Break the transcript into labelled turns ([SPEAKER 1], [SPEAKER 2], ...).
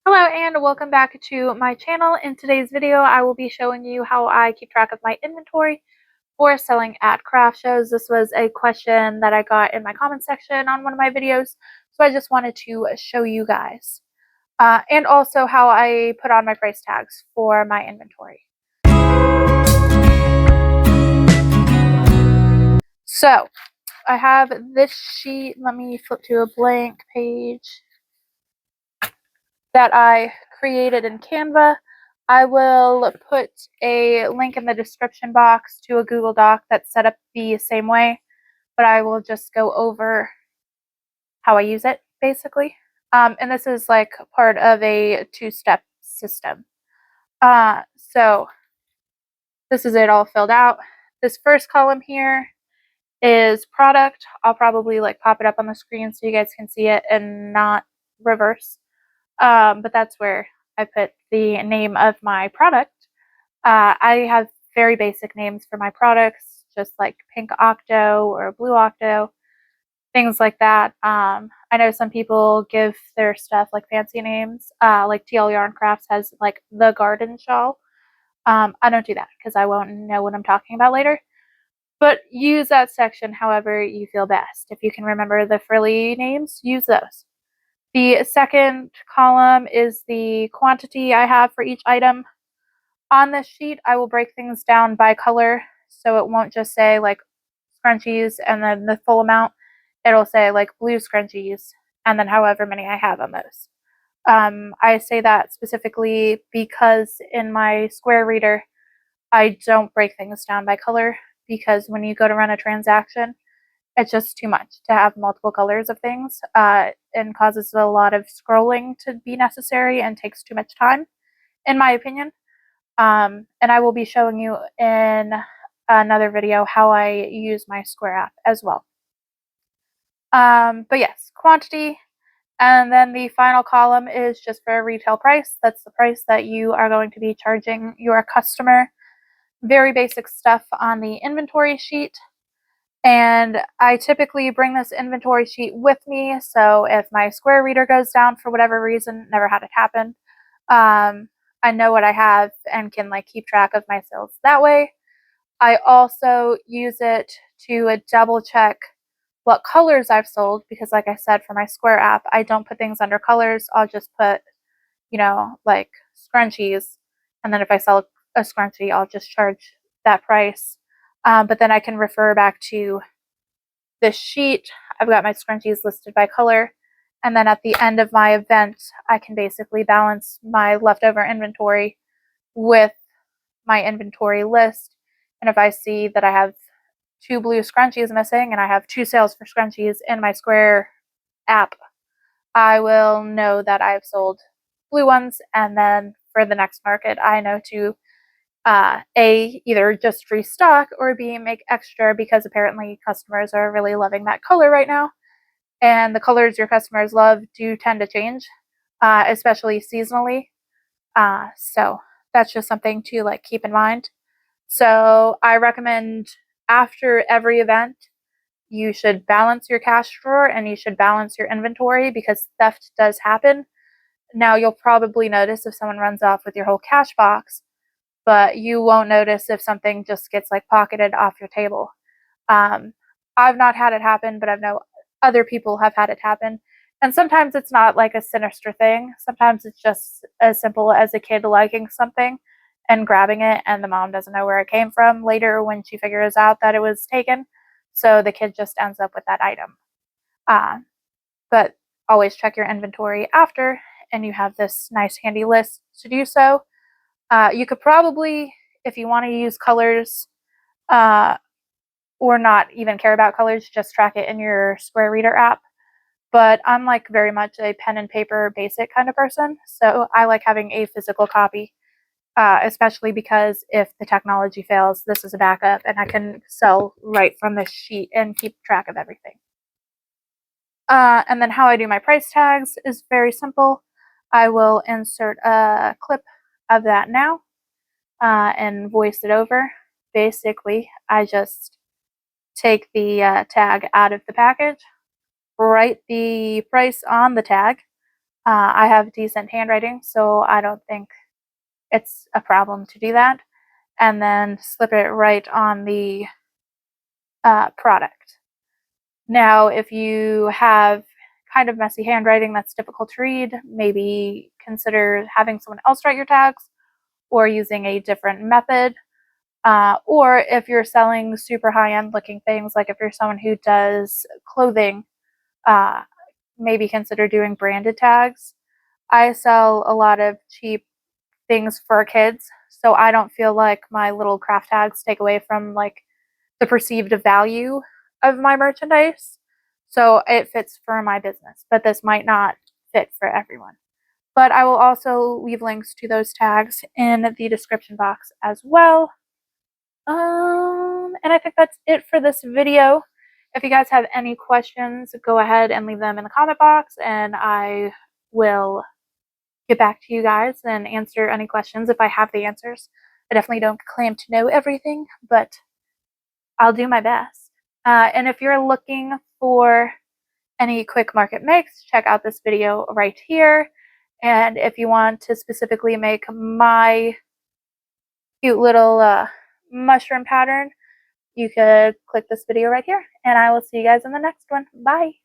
[SPEAKER 1] Hello and welcome back to my channel. In today's video, I will be showing you how I keep track of my inventory for selling at craft shows. This was a question that I got in my comment section on one of my videos, so I just wanted to show you guys. And also how I put on my price tags for my inventory. So, I have this sheet. Let me flip to a blank page that I created in Canva. I will put a link in the description box to a Google Doc that's set up the same way, but I will just go over how I use it, basically. And this is like part of a two-step system. So this is it all filled out. This first column here is product. I'll probably like pop it up on the screen so you guys can see it and not reverse. But that's where I put the name of my product. I have very basic names for my products, just like Pink Octo or Blue Octo, things like that. I know some people give their stuff like fancy names, like TL Yarn Crafts has like the Garden Shawl. I don't do that because I won't know what I'm talking about later. But use that section however you feel best. If you can remember the frilly names, use those. The second column is the quantity I have for each item. On this sheet, I will break things down by color, so it won't just say like scrunchies and then the full amount. It'll say like blue scrunchies and then however many I have on those. I say that specifically because in my Square Reader, I don't break things down by color because when you go to run a transaction, it's just too much to have multiple colors of things and causes a lot of scrolling to be necessary and takes too much time, in my opinion. And I will be showing you in another video how I use my Square app as well. But yes, quantity. And then the final column is just for retail price. That's the price that you are going to be charging your customer. Very basic stuff on the inventory sheet. And I typically bring this inventory sheet with me, so if my Square Reader goes down for whatever reason, never had it happen, I know what I have and can like keep track of my sales that way. I also use it to double check what colors I've sold because like I said, for my Square app, I don't put things under colors. I'll just put, like scrunchies, and then if I sell a scrunchie, I'll just charge that price. But then I can refer back to this sheet. I've got my scrunchies listed by color. And then at the end of my event, I can basically balance my leftover inventory with my inventory list. And if I see that I have 2 blue scrunchies missing and I have 2 sales for scrunchies in my Square app, I will know that I've sold blue ones. And then for the next market, I know to A, either just restock or B, make extra because apparently customers are really loving that color right now. And the colors your customers love do tend to change, especially seasonally. So that's just something to like keep in mind. So I recommend after every event, you should balance your cash drawer and you should balance your inventory because theft does happen. Now you'll probably notice if someone runs off with your whole cash box, but you won't notice if something just gets like pocketed off your table. I've not had it happen, but I know other people have had it happen. And sometimes it's not like a sinister thing. Sometimes it's just as simple as a kid liking something and grabbing it, and the mom doesn't know where it came from later when she figures out that it was taken. So the kid just ends up with that item. But always check your inventory after, and you have this nice handy list to do so. You could probably, if you want to use colors or not even care about colors, just track it in your Square Reader app. But I'm like very much a pen and paper basic kind of person, so I like having a physical copy, especially because if the technology fails, this is a backup and I can sell right from this sheet and keep track of everything. And then how I do my price tags is very simple. I will insert a clip of that now and voice it over. Basically, I just take the tag out of the package, write the price on the tag, I have decent handwriting, so I don't think it's a problem to do that. And then slip it right on the product. Now, if you have kind of messy handwriting that's difficult to read, maybe consider having someone else write your tags or using a different method. Or if you're selling super high-end looking things, like if you're someone who does clothing, maybe consider doing branded tags. I sell a lot of cheap things for kids, so I don't feel like my little craft tags take away from like the perceived value of my merchandise. So it fits for my business, but this might not fit for everyone. But I will also leave links to those tags in the description box as well. And I think that's it for this video. If you guys have any questions, go ahead and leave them in the comment box, and I will get back to you guys and answer any questions if I have the answers. I definitely don't claim to know everything, but I'll do my best. And if you're looking for any quick market makes, check out this video right here. And if you want to specifically make my cute little mushroom pattern, you could click this video right here. And I will see you guys in the next one. Bye.